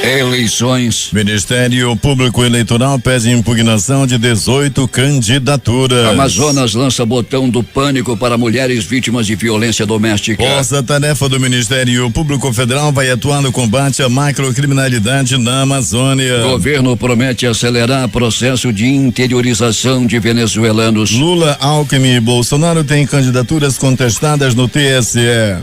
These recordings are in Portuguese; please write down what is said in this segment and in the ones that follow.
Eleições. Ministério Público Eleitoral pede impugnação de 18 candidaturas. Amazonas lança botão do pânico para mulheres vítimas de violência doméstica. Força-tarefa do Ministério Público Federal vai atuar no combate à macrocriminalidade na Amazônia. Governo promete acelerar processo de interiorização de venezuelanos. Lula, Alckmin e Bolsonaro têm candidaturas contestadas no TSE.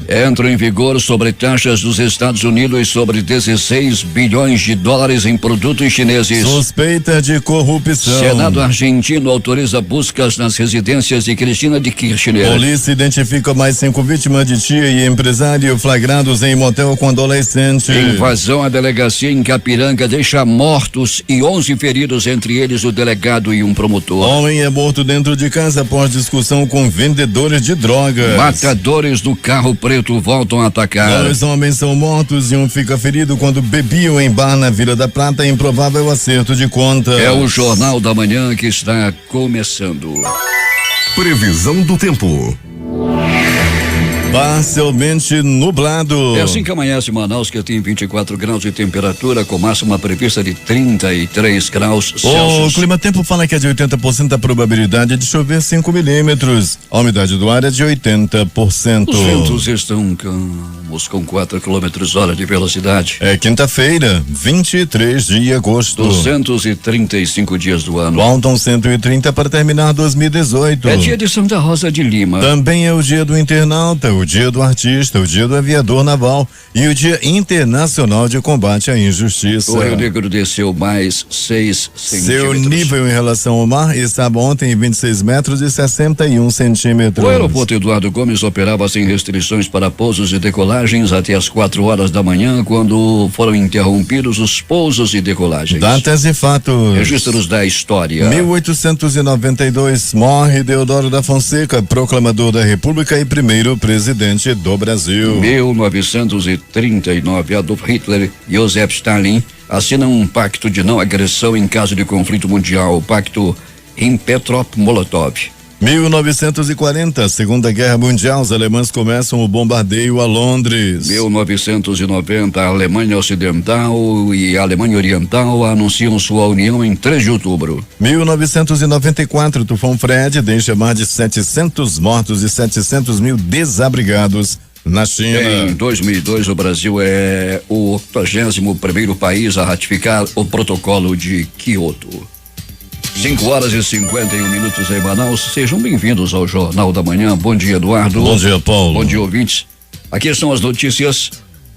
Entra em vigor sobre taxas dos Estados Unidos sobre 16 bilhões de dólares em produtos chineses. Suspeita de corrupção. Senado argentino autoriza buscas nas residências de Cristina de Kirchner. Polícia identifica mais 5 vítimas de tia e empresário flagrados em motel com adolescente. Invasão à delegacia em Capiranga deixa mortos e 11 feridos, entre eles o delegado e um promotor. Homem é morto dentro de casa após discussão com vendedores de drogas. Matadores do carro preto voltam a atacar. 2 homens são mortos e um fica ferido quando bebiam em bar na Vila da Prata. Improvável acerto de contas. É o Jornal da Manhã que está começando. Previsão do tempo. Parcialmente nublado. É assim que amanhece Manaus, que tem 24 graus de temperatura, com máxima prevista de 33 graus Celsius. O clima-tempo fala que é de 80% a probabilidade de chover 5 milímetros. A umidade do ar é de 80%. Os ventos estão calmos, com 4 km/h de velocidade. É quinta-feira, 23 de agosto. 235 dias do ano. Faltam 130 para terminar 2018. É dia de Santa Rosa de Lima. Também é o dia do internauta, o dia do artista, o dia do aviador naval e o dia internacional de combate à injustiça. O Rio Negro desceu mais 6 centímetros. Seu nível em relação ao mar estava ontem em 26 metros e 61 centímetros. O aeroporto Eduardo Gomes operava sem restrições para pousos e decolagens até as 4 horas da manhã, quando foram interrompidos os pousos e decolagens. Datas e fatos. Registros da história. 1892, morre Deodoro da Fonseca, proclamador da República e primeiro presidente do Brasil. 1939, Adolf Hitler e Joseph Stalin assinam um pacto de não agressão em caso de conflito mundial, o pacto Ribbentrop-Molotov. 1940, Segunda Guerra Mundial, os alemães começam o bombardeio a Londres. 1990, a Alemanha Ocidental e a Alemanha Oriental anunciam sua união em 3 de outubro. 1994, tufão Fred deixa mais de 700 mortos e 700 mil desabrigados na China. Em 2002, o Brasil é o 81º país a ratificar o protocolo de Kyoto. 5h51 em Manaus. Sejam bem-vindos ao Jornal da Manhã. Bom dia, Eduardo. Bom dia, Paulo. Bom dia, ouvintes. Aqui são as notícias.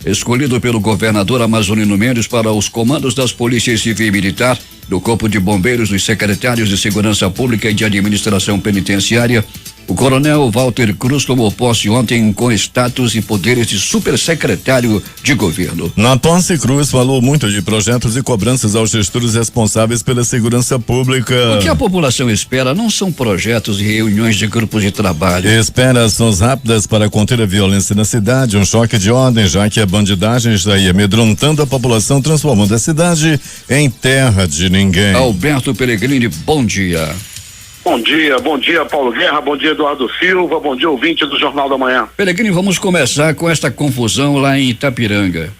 Escolhido pelo governador Amazonino Mendes para os comandos das polícias civil e militar, do Corpo de Bombeiros, dos secretários de Segurança Pública e de Administração Penitenciária, o coronel Walter Cruz tomou posse ontem com status e poderes de supersecretário de governo. Na posse, Cruz falou muito de projetos e cobranças aos gestores responsáveis pela segurança pública. O que a população espera não são projetos e reuniões de grupos de trabalho. Espera ações rápidas para conter a violência na cidade, um choque de ordem, já que a bandidagem está aí amedrontando a população, transformando a cidade em terra de ninguém. Alberto Pellegrini, bom dia. Bom dia Paulo Guerra, bom dia Eduardo Silva, bom dia ouvinte do Jornal da Manhã. Pellegrini, vamos começar com esta confusão lá em Itapiranga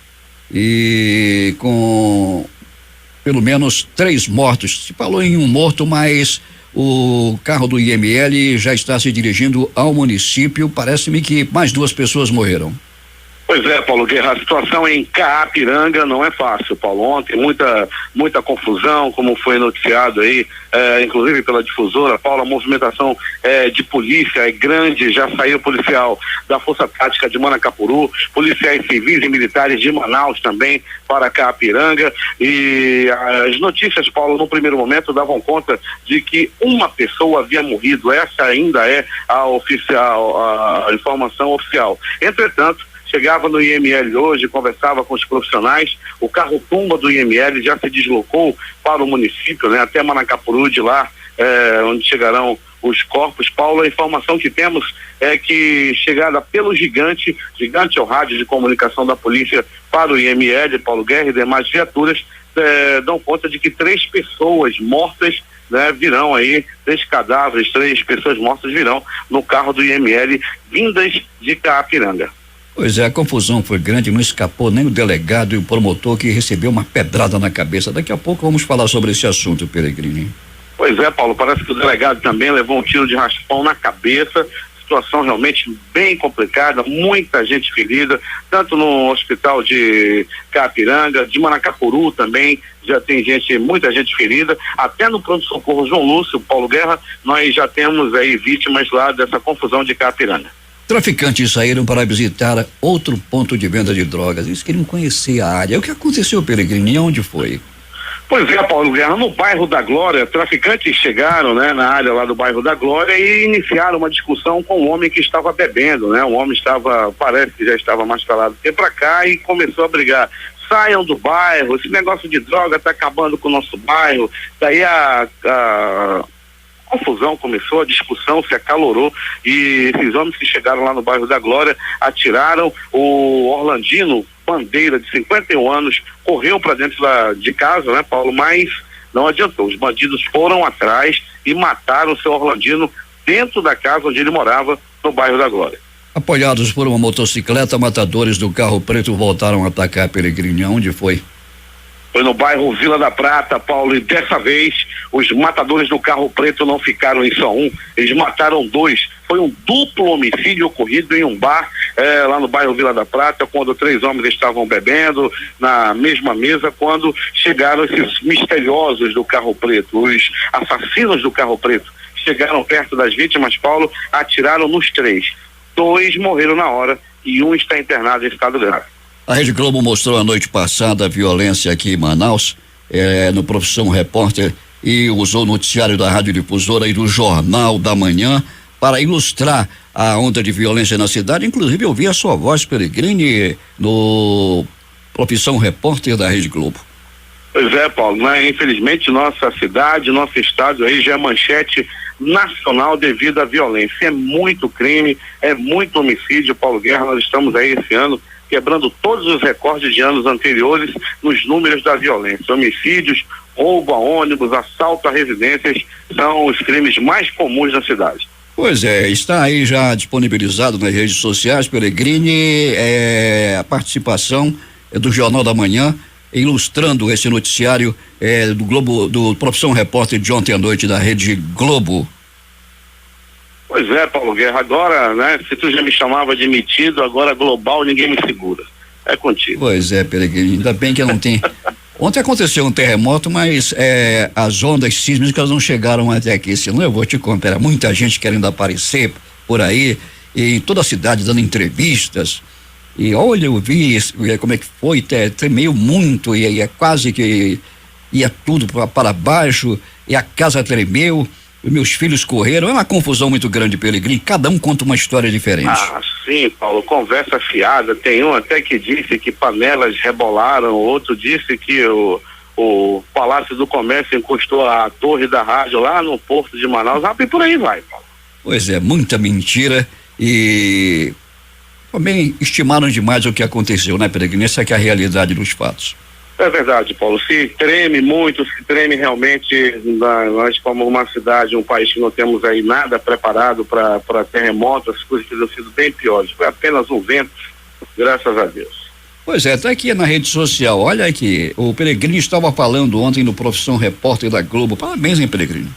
e com pelo menos 3 mortos. Se falou em um morto, mas o carro do IML já está se dirigindo ao município. Parece-me que mais 2 pessoas morreram. Pois é, Paulo Guerra, a situação em Caapiranga não é fácil, Paulo. Ontem muita confusão, como foi noticiado aí, inclusive pela difusora, Paulo, a movimentação de polícia é grande, já saiu policial da Força Tática de Manacapuru, policiais civis e militares de Manaus também para Caapiranga, e as notícias, Paulo, no primeiro momento davam conta de que uma pessoa havia morrido. Essa ainda é a informação oficial. Entretanto, chegava no IML hoje, conversava com os profissionais, o carro-tumba do IML já se deslocou para o município, né, até Manacapuru, de lá, onde chegarão os corpos. Paulo, a informação que temos é que chegada pelo Gigante é o rádio de comunicação da polícia para o IML, Paulo Guerra e demais viaturas, dão conta de que 3 pessoas mortas, né, virão aí, 3 cadáveres, 3 pessoas mortas virão no carro do IML vindas de Caapiranga. Pois é, a confusão foi grande, não escapou nem o delegado e o promotor que recebeu uma pedrada na cabeça. Daqui a pouco vamos falar sobre esse assunto, Peregrini. Pois é, Paulo, parece que o delegado também levou um tiro de raspão na cabeça. Situação realmente bem complicada, muita gente ferida, tanto no hospital de Capiranga, de Manacapuru também, já tem muita gente ferida, até no pronto-socorro João Lúcio, Paulo Guerra, nós já temos aí vítimas lá dessa confusão de Capiranga. Traficantes saíram para visitar outro ponto de venda de drogas, eles queriam conhecer a área. O que aconteceu, Peregrini, e onde foi? Pois é, Paulo Guerra, no bairro da Glória, traficantes chegaram, né, na área lá do bairro da Glória e iniciaram uma discussão com um homem que estava bebendo, né? O homem parece que já estava mais calado que pra cá e começou a brigar. Saiam do bairro, esse negócio de droga tá acabando com o nosso bairro. Daí a confusão começou, a discussão se acalorou e esses homens que chegaram lá no bairro da Glória atiraram o Orlandino Bandeira, de 51 anos, correu para dentro de casa, né, Paulo? Mas não adiantou. Os bandidos foram atrás e mataram o seu Orlandino dentro da casa onde ele morava, no bairro da Glória. Apoiados por uma motocicleta, matadores do carro preto voltaram a atacar Peregrini. Onde foi? Foi no bairro Vila da Prata, Paulo, e dessa vez os matadores do carro preto não ficaram em só um, eles mataram 2. Foi um duplo homicídio ocorrido em um bar lá no bairro Vila da Prata, quando 3 homens estavam bebendo na mesma mesa, quando chegaram esses misteriosos do carro preto, os assassinos do carro preto. Chegaram perto das vítimas, Paulo, atiraram nos 3. 2 morreram na hora e um está internado em estado grave. A Rede Globo mostrou a noite passada a violência aqui em Manaus, no Profissão Repórter, e usou o noticiário da Rádio Difusora e do Jornal da Manhã para ilustrar a onda de violência na cidade. Inclusive, eu vi a sua voz, Peregrini, no Profissão Repórter da Rede Globo. Pois é, Paulo, né? Infelizmente nossa cidade, nosso estado aí já é manchete nacional devido à violência. É muito crime, é muito homicídio, Paulo Guerra. Nós estamos aí esse ano quebrando todos os recordes de anos anteriores nos números da violência. Homicídios, roubo a ônibus, assalto a residências são os crimes mais comuns na cidade. Pois é, está aí já disponibilizado nas redes sociais, Peregrini, a participação do Jornal da Manhã, ilustrando esse noticiário do Globo, do Profissão Repórter de ontem à noite da Rede Globo. Pois é, Paulo Guerra, agora, né, se tu já me chamava de metido, agora global ninguém me segura. É contigo. Pois é, Peregrini, ainda bem que não tem. Ontem aconteceu um terremoto, mas as ondas sísmicas não chegaram até aqui. Senão eu vou te contar, era muita gente querendo aparecer por aí, e em toda a cidade dando entrevistas. E olha, eu vi como é que foi, tremeu muito, e é quase que ia tudo para baixo, e a casa tremeu. Meus filhos correram, é uma confusão muito grande, Peregrini, cada um conta uma história diferente. Ah, sim, Paulo, conversa fiada, tem um até que disse que panelas rebolaram, outro disse que o Palácio do Comércio encostou a torre da rádio lá no Porto de Manaus, e por aí vai, Paulo. Pois é, muita mentira e também estimaram demais o que aconteceu, né, Peregrini? Essa é a realidade dos fatos. É verdade, Paulo, se treme muito, se treme realmente, nós como uma cidade, um país que não temos aí nada preparado para terremotos, as coisas teriam sido bem piores, foi apenas um vento, graças a Deus. Pois é, tá aqui na rede social, olha aqui, o Peregrini estava falando ontem no Profissão Repórter da Globo, parabéns, hein, Peregrini?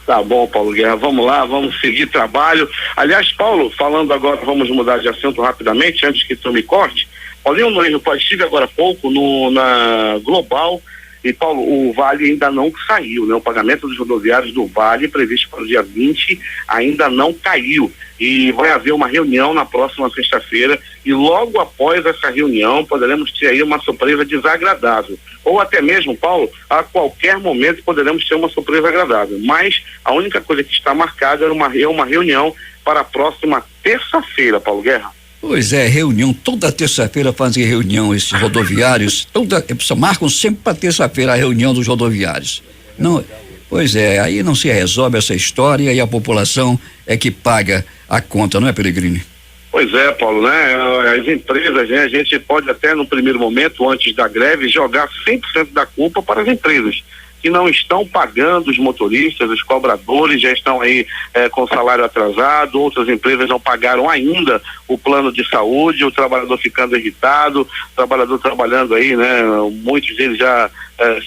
Tá bom, Paulo Guerra, vamos lá, vamos seguir trabalho. Aliás, Paulo, falando agora, vamos mudar de assunto rapidamente, antes que tu me corte. Paulinho, eu estive agora há pouco na Global e, Paulo, o Vale ainda não saiu, né? O pagamento dos rodoviários do Vale, previsto para o dia 20, ainda não caiu. E vai haver uma reunião na próxima sexta-feira e logo após essa reunião poderemos ter aí uma surpresa desagradável. Ou até mesmo, Paulo, a qualquer momento poderemos ter uma surpresa agradável. Mas a única coisa que está marcada é uma reunião para a próxima terça-feira, Paulo Guerra. Pois é, reunião, toda terça-feira fazem reunião esses rodoviários, marcam sempre para terça-feira a reunião dos rodoviários. Não, pois é, aí não se resolve essa história e a população é que paga a conta, não é, Peregrini? Pois é, Paulo, né? As empresas, né? A gente pode até no primeiro momento, antes da greve, jogar 100% da culpa para as empresas, que não estão pagando os motoristas, os cobradores já estão aí com salário atrasado, outras empresas não pagaram ainda o plano de saúde, o trabalhador ficando irritado, o trabalhador trabalhando aí, né? Muitos deles já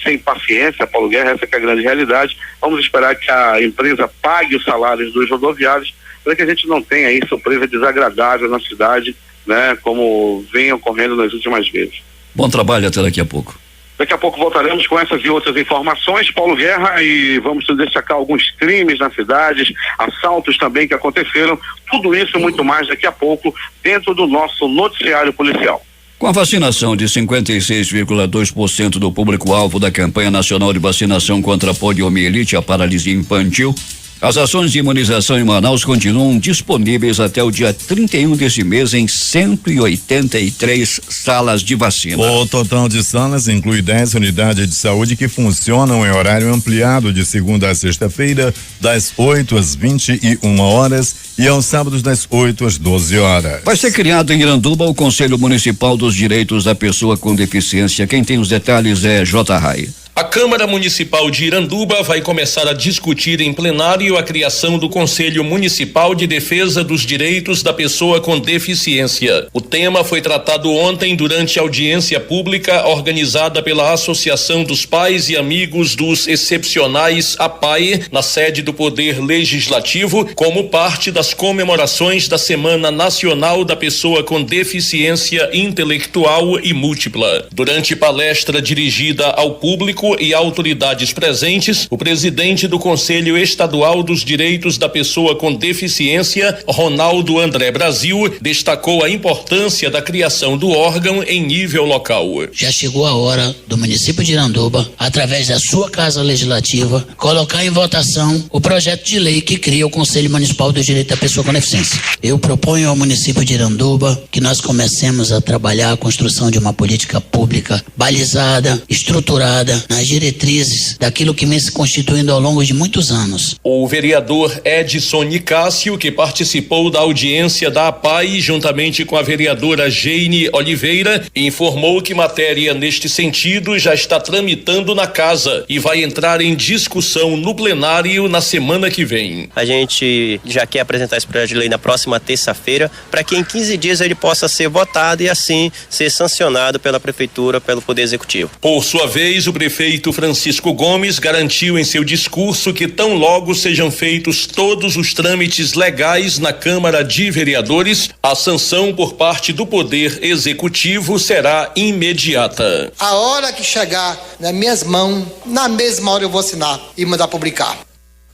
sem paciência, Paulo Guerra, essa que é a grande realidade. Vamos esperar que a empresa pague os salários dos rodoviários para que a gente não tenha aí surpresa desagradável na cidade, né? Como vem ocorrendo nas últimas vezes. Bom trabalho, até daqui a pouco. Daqui a pouco voltaremos com essas e outras informações, Paulo Guerra, e vamos destacar alguns crimes na cidade, assaltos também que aconteceram, tudo isso e muito mais daqui a pouco dentro do nosso noticiário policial. Com a vacinação de 56,2% do público-alvo da campanha nacional de vacinação contra a poliomielite e a paralisia infantil, as ações de imunização em Manaus continuam disponíveis até o dia 31 deste mês em 183 salas de vacina. O total de salas inclui 10 unidades de saúde que funcionam em horário ampliado de segunda a sexta-feira, das 8 às 21 horas e aos sábados das 8 às 12 horas. Vai ser criado em Iranduba o Conselho Municipal dos Direitos da Pessoa com Deficiência. Quem tem os detalhes é J. Rai. A Câmara Municipal de Iranduba vai começar a discutir em plenário a criação do Conselho Municipal de Defesa dos Direitos da Pessoa com Deficiência. O tema foi tratado ontem durante audiência pública organizada pela Associação dos Pais e Amigos dos Excepcionais, APAE, na sede do Poder Legislativo, como parte das comemorações da Semana Nacional da Pessoa com Deficiência Intelectual e Múltipla. Durante palestra dirigida ao público e autoridades presentes, o presidente do Conselho Estadual dos Direitos da Pessoa com Deficiência, Ronaldo André Brasil, destacou a importância da criação do órgão em nível local. Já chegou a hora do município de Iranduba, através da sua Casa Legislativa, colocar em votação o projeto de lei que cria o Conselho Municipal dos Direitos da Pessoa com Deficiência. Eu proponho ao município de Iranduba que nós comecemos a trabalhar a construção de uma política pública balizada, estruturada, nas diretrizes daquilo que vem se constituindo ao longo de muitos anos. O vereador Edson Nicásio, que participou da audiência da APAE juntamente com a vereadora Jeine Oliveira, informou que matéria neste sentido já está tramitando na casa e vai entrar em discussão no plenário na semana que vem. A gente já quer apresentar esse projeto de lei na próxima terça-feira, para que em 15 dias ele possa ser votado e assim ser sancionado pela Prefeitura, pelo Poder Executivo. Por sua vez, o prefeito Francisco Gomes garantiu em seu discurso que tão logo sejam feitos todos os trâmites legais na Câmara de Vereadores, a sanção por parte do Poder Executivo será imediata. A hora que chegar nas minhas mãos, na mesma hora eu vou assinar e mandar publicar.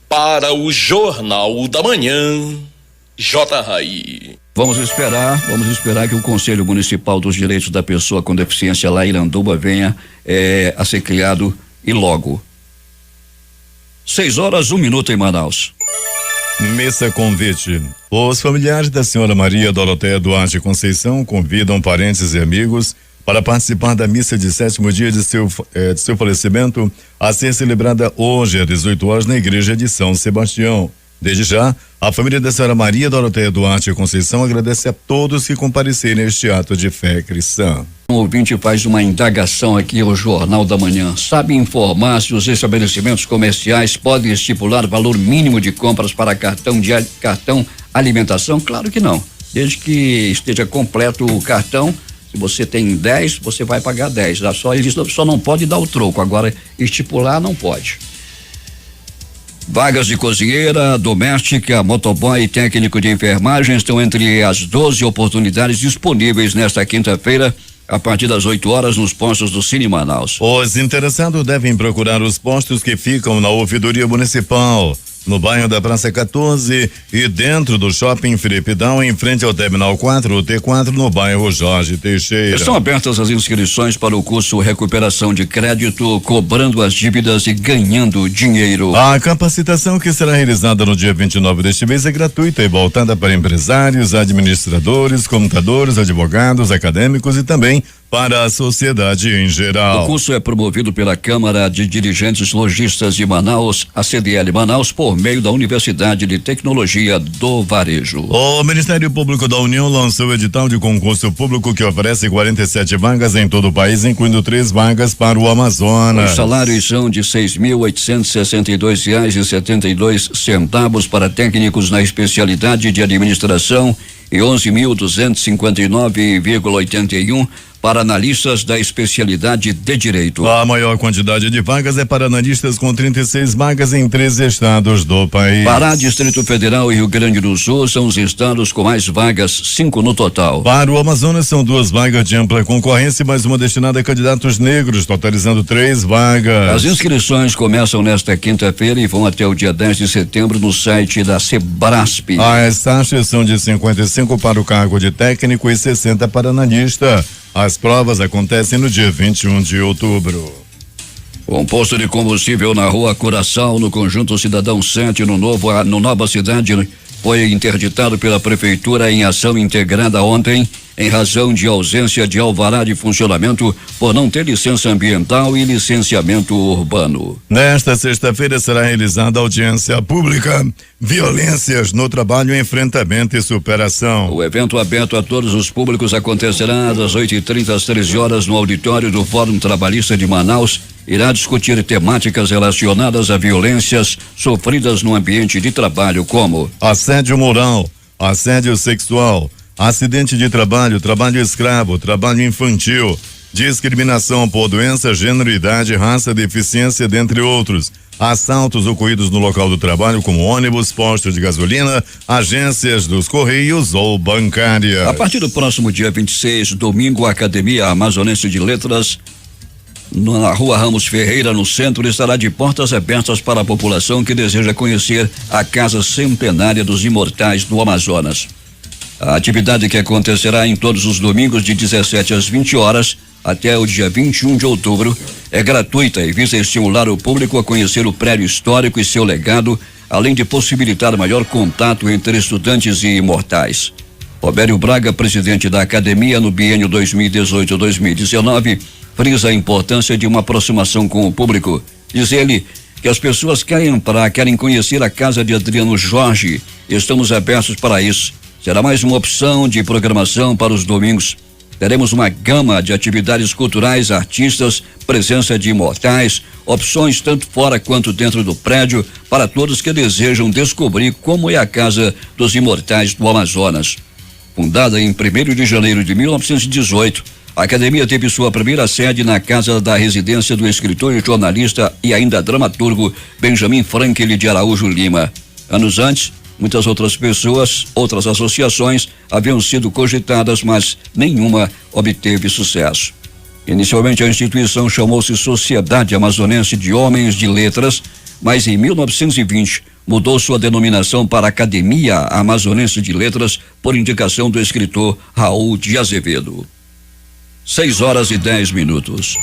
Para o Jornal da Manhã, J. Rai. Vamos esperar que o Conselho Municipal dos Direitos da Pessoa com Deficiência lá em Iranduba venha a ser criado e logo. 6h01 em Manaus. Missa convite. Os familiares da senhora Maria Doroteia Duarte Conceição convidam parentes e amigos para participar da missa de 7º dia de seu falecimento, a ser celebrada hoje às 18 horas na igreja de São Sebastião. Desde já, a família da senhora Maria Doroteia Duarte Conceição agradece a todos que comparecerem a este ato de fé cristã. Um ouvinte faz uma indagação aqui ao Jornal da Manhã. Sabe informar se os estabelecimentos comerciais podem estipular valor mínimo de compras para cartão alimentação? Claro que não. Desde que esteja completo o cartão, se você tem 10, você vai pagar 10. Ele só não pode dar o troco. Agora, estipular não pode. Vagas de cozinheira, doméstica, motoboy e técnico de enfermagem estão entre as 12 oportunidades disponíveis nesta quinta-feira, a partir das 8 horas, nos postos do Cine Manaus. Os interessados devem procurar os postos que ficam na ouvidoria municipal, no bairro da Praça 14 e dentro do Shopping Felipe Dal, em frente ao Terminal 4, o T4, no bairro Jorge Teixeira. Estão abertas as inscrições para o curso Recuperação de Crédito, cobrando as dívidas e ganhando dinheiro. A capacitação, que será realizada no dia 29 deste mês, é gratuita e voltada para empresários, administradores, computadores, advogados, acadêmicos e também para a sociedade em geral. O curso é promovido pela Câmara de Dirigentes Lojistas de Manaus, a CDL Manaus, por meio da Universidade de Tecnologia do Varejo. O Ministério Público da União lançou o edital de concurso público que oferece 47 vagas em todo o país, incluindo 3 vagas para o Amazonas. Os salários são de R$6.862,72 para técnicos na especialidade de administração e 11.259,81 para analistas da especialidade de direito. A maior quantidade de vagas é para analistas, com 36 vagas em 13 estados do país. Pará, Distrito Federal e Rio Grande do Sul são os estados com mais vagas, 5 no total. Para o Amazonas são 2 vagas de ampla concorrência e mais uma destinada a candidatos negros, totalizando 3 vagas. As inscrições começam nesta quinta-feira e vão até o dia 10 de setembro no site da Sebrasp. As taxas são de 55 para o cargo de técnico e 60 para analista. As provas acontecem no dia 21 de outubro. Um posto de combustível na rua Curaçao, no conjunto Cidadão 7, no Nova Cidade, foi interditado pela Prefeitura em ação integrada ontem, em razão de ausência de alvará de funcionamento por não ter licença ambiental e licenciamento urbano. Nesta sexta-feira será realizada audiência pública, violências no trabalho, enfrentamento e superação. O evento aberto a todos os públicos acontecerá das 8h30 às 13 horas no auditório do Fórum Trabalhista de Manaus. Irá discutir temáticas relacionadas a violências sofridas no ambiente de trabalho, como assédio moral, assédio sexual, acidente de trabalho, trabalho escravo, trabalho infantil, discriminação por doença, gênero, idade, raça, deficiência, dentre outros. Assaltos ocorridos no local do trabalho, como ônibus, postos de gasolina, agências dos Correios ou bancárias. A partir do próximo dia 26, domingo, a Academia Amazonense de Letras, na Rua Ramos Ferreira, no centro, estará de portas abertas para a população que deseja conhecer a Casa Centenária dos Imortais do Amazonas. A atividade, que acontecerá em todos os domingos de 17 às 20 horas até o dia 21 de outubro, é gratuita e visa estimular o público a conhecer o prédio histórico e seu legado, além de possibilitar maior contato entre estudantes e imortais. Robério Braga, presidente da academia no biênio 2018-2019, frisa a importância de uma aproximação com o público. Diz ele que as pessoas querem conhecer a casa de Adriano Jorge. Estamos abertos para isso. Será mais uma opção de programação para os domingos. Teremos uma gama de atividades culturais, artistas, presença de imortais, opções tanto fora quanto dentro do prédio para todos que desejam descobrir como é a Casa dos Imortais do Amazonas. Fundada em 1º de janeiro de 1918, a academia teve sua primeira sede na casa da residência do escritor e jornalista e ainda dramaturgo Benjamin Franklin de Araújo Lima. Anos antes, muitas outras pessoas, outras associações haviam sido cogitadas, mas nenhuma obteve sucesso. Inicialmente a instituição chamou-se Sociedade Amazonense de Homens de Letras, mas em 1920 mudou sua denominação para Academia Amazonense de Letras por indicação do escritor Raul de Azevedo. 6h10.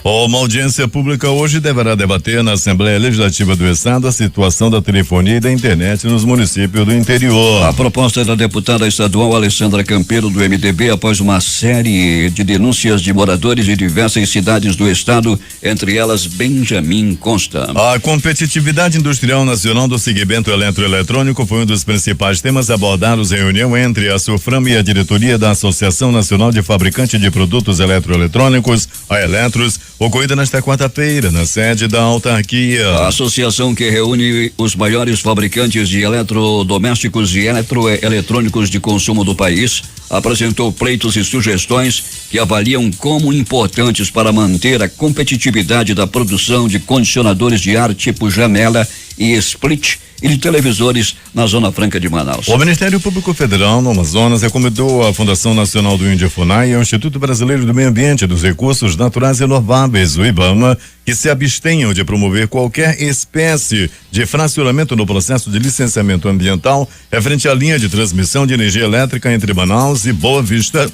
Uma audiência pública hoje deverá debater na Assembleia Legislativa do Estado a situação da telefonia e da internet nos municípios do interior. A proposta é da deputada estadual Alessandra Campeiro, do MDB, após uma série de denúncias de moradores de diversas cidades do estado, entre elas Benjamin Constant. A competitividade industrial nacional do segmento eletroeletrônico foi um dos principais temas abordados em reunião entre a SUFRAM e a diretoria da Associação Nacional de Fabricantes de Produtos Eletroeletrônicos, a Eletros, ocorrida nesta quarta-feira, na sede da autarquia. A associação, que reúne os maiores fabricantes de eletrodomésticos e eletroeletrônicos de consumo do país, apresentou pleitos e sugestões que avaliam como importantes para manter a competitividade da produção de condicionadores de ar tipo janela e split e de televisores na Zona Franca de Manaus. O Ministério Público Federal no Amazonas recomendou à Fundação Nacional do Índio FUNAI e ao Instituto Brasileiro do Meio Ambiente e dos Recursos Naturais e Renováveis, o IBAMA, que se abstenham de promover qualquer espécie de fracionamento no processo de licenciamento ambiental referente à linha de transmissão de energia elétrica entre Manaus e Boa Vista,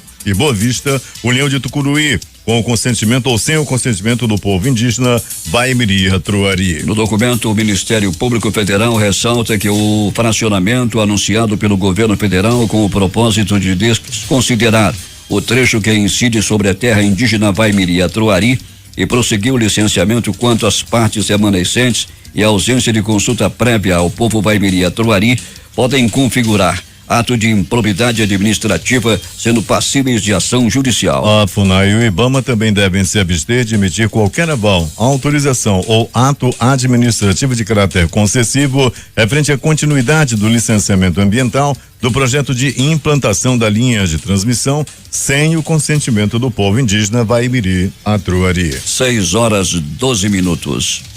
União de Tucuruí, com o consentimento ou sem o consentimento do povo indígena Baimiri-Truari. No documento, o Ministério Público Federal ressalta que o fracionamento anunciado pelo governo federal com o propósito de desconsiderar o trecho que incide sobre a terra indígena Vaimiri-Atruari e prosseguiu o licenciamento quanto às partes remanescentes e a ausência de consulta prévia ao povo Vaimiri-Atruari podem configurar ato de improbidade administrativa, sendo passíveis de ação judicial. A FUNAI e o IBAMA também devem se abster de emitir qualquer aval, autorização ou ato administrativo de caráter concessivo referente à continuidade do licenciamento ambiental do projeto de implantação da linha de transmissão sem o consentimento do povo indígena Vaimiri-Atruari. 6:12.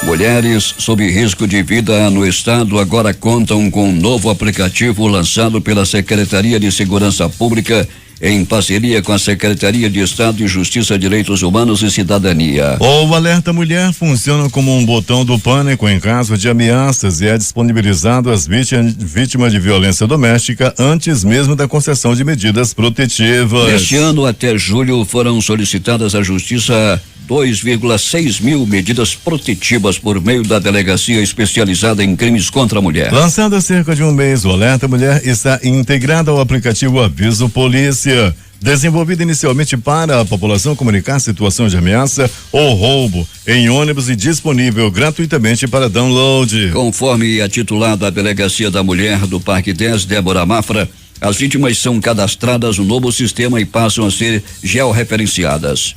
Mulheres sob risco de vida no estado agora contam com um novo aplicativo lançado pela Secretaria de Segurança Pública em parceria com a Secretaria de Estado de Justiça, Direitos Humanos e Cidadania. O Alerta Mulher funciona como um botão do pânico em caso de ameaças e é disponibilizado às vítimas de violência doméstica antes mesmo da concessão de medidas protetivas. Este ano até julho foram solicitadas à Justiça 2,6 mil medidas protetivas por meio da Delegacia Especializada em Crimes contra a Mulher. Lançado há cerca de um mês, o Alerta Mulher está integrado ao aplicativo Aviso Polícia, desenvolvido inicialmente para a população comunicar situação de ameaça ou roubo em ônibus e disponível gratuitamente para download. Conforme a titular da Delegacia da Mulher do Parque 10, Débora Mafra, as vítimas são cadastradas no novo sistema e passam a ser georreferenciadas.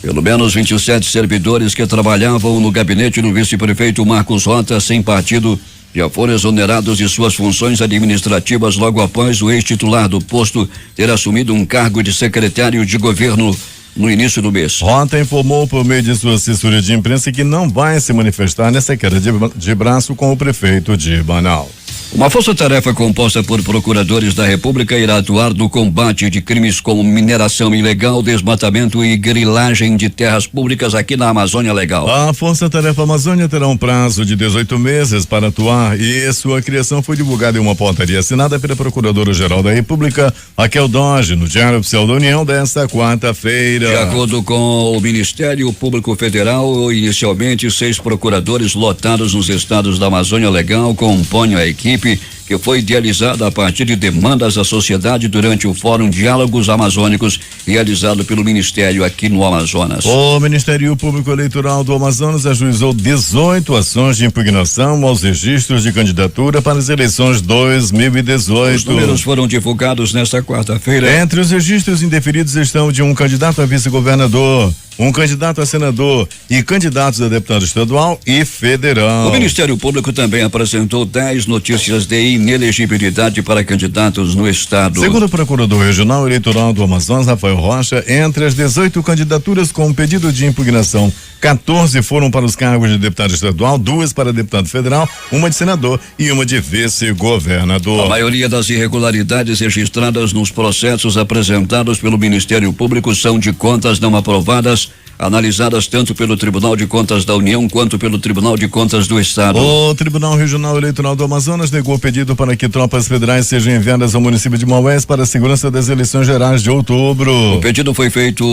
Pelo menos 27 servidores que trabalhavam no gabinete do vice-prefeito Marcos Rota, sem partido, já foram exonerados de suas funções administrativas logo após o ex-titular do posto ter assumido um cargo de secretário de governo no início do mês. Rota informou por meio de sua assessoria de imprensa que não vai se manifestar nessa queda de braço com o prefeito de Manaus. Uma força-tarefa composta por procuradores da República irá atuar no combate de crimes como mineração ilegal, desmatamento e grilagem de terras públicas aqui na Amazônia Legal. A Força-Tarefa Amazônia terá um prazo de 18 meses para atuar e sua criação foi divulgada em uma portaria assinada pela Procuradora-Geral da República, Raquel Doge, no Diário Oficial da União desta quarta-feira. De acordo com o Ministério Público Federal, inicialmente 6 procuradores lotados nos estados da Amazônia Legal compõem a equipe que foi idealizada a partir de demandas da sociedade durante o Fórum Diálogos Amazônicos realizado pelo Ministério aqui no Amazonas. O Ministério Público Eleitoral do Amazonas ajuizou 18 ações de impugnação aos registros de candidatura para as eleições 2018. Os números foram divulgados nesta quarta-feira. Entre os registros indeferidos estão de um candidato a vice-governador, um candidato a senador e candidatos a deputado estadual e federal. O Ministério Público também apresentou 10 notícias de inelegibilidade para candidatos no estado. Segundo o Procurador Regional Eleitoral do Amazonas, Rafael Rocha, entre as 18 candidaturas com pedido de impugnação, 14 foram para os cargos de deputado estadual, 2 para deputado federal, uma de senador e uma de vice-governador. A maioria das irregularidades registradas nos processos apresentados pelo Ministério Público são de contas não aprovadas, analisadas tanto pelo Tribunal de Contas da União quanto pelo Tribunal de Contas do Estado. O Tribunal Regional Eleitoral do Amazonas negou o pedido para que tropas federais sejam enviadas ao município de Maués para a segurança das eleições gerais de outubro. O pedido foi feito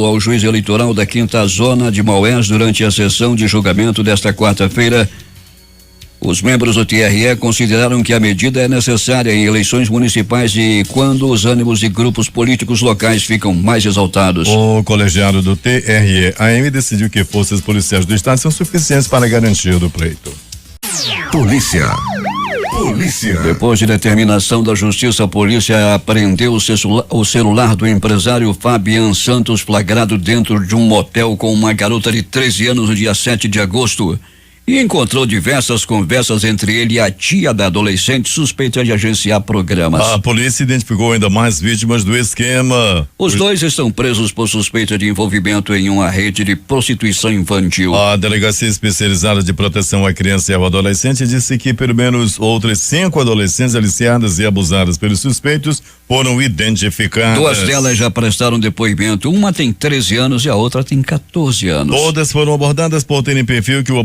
ao juiz eleitoral da 5ª Zona de Maués durante a sessão de julgamento desta quarta-feira. Os membros do TRE consideraram que a medida é necessária em eleições municipais e quando os ânimos de grupos políticos locais ficam mais exaltados. O colegiado do TRE-AM decidiu que forças policiais do estado são suficientes para a garantia do pleito. Polícia. Depois de determinação da Justiça, a polícia apreendeu o celular do empresário Fabian Santos, flagrado dentro de um motel com uma garota de 13 anos no dia 7 de agosto. E encontrou diversas conversas entre ele e a tia da adolescente suspeita de agenciar programas. A polícia identificou ainda mais vítimas do esquema. Os dois estão presos por suspeita de envolvimento em uma rede de prostituição infantil. A Delegacia Especializada de Proteção à Criança e ao Adolescente disse que pelo menos outras 5 adolescentes aliciadas e abusadas pelos suspeitos foram identificadas. 2 delas já prestaram depoimento. Uma tem 13 anos e a outra tem 14 anos. Todas foram abordadas por terem perfil que o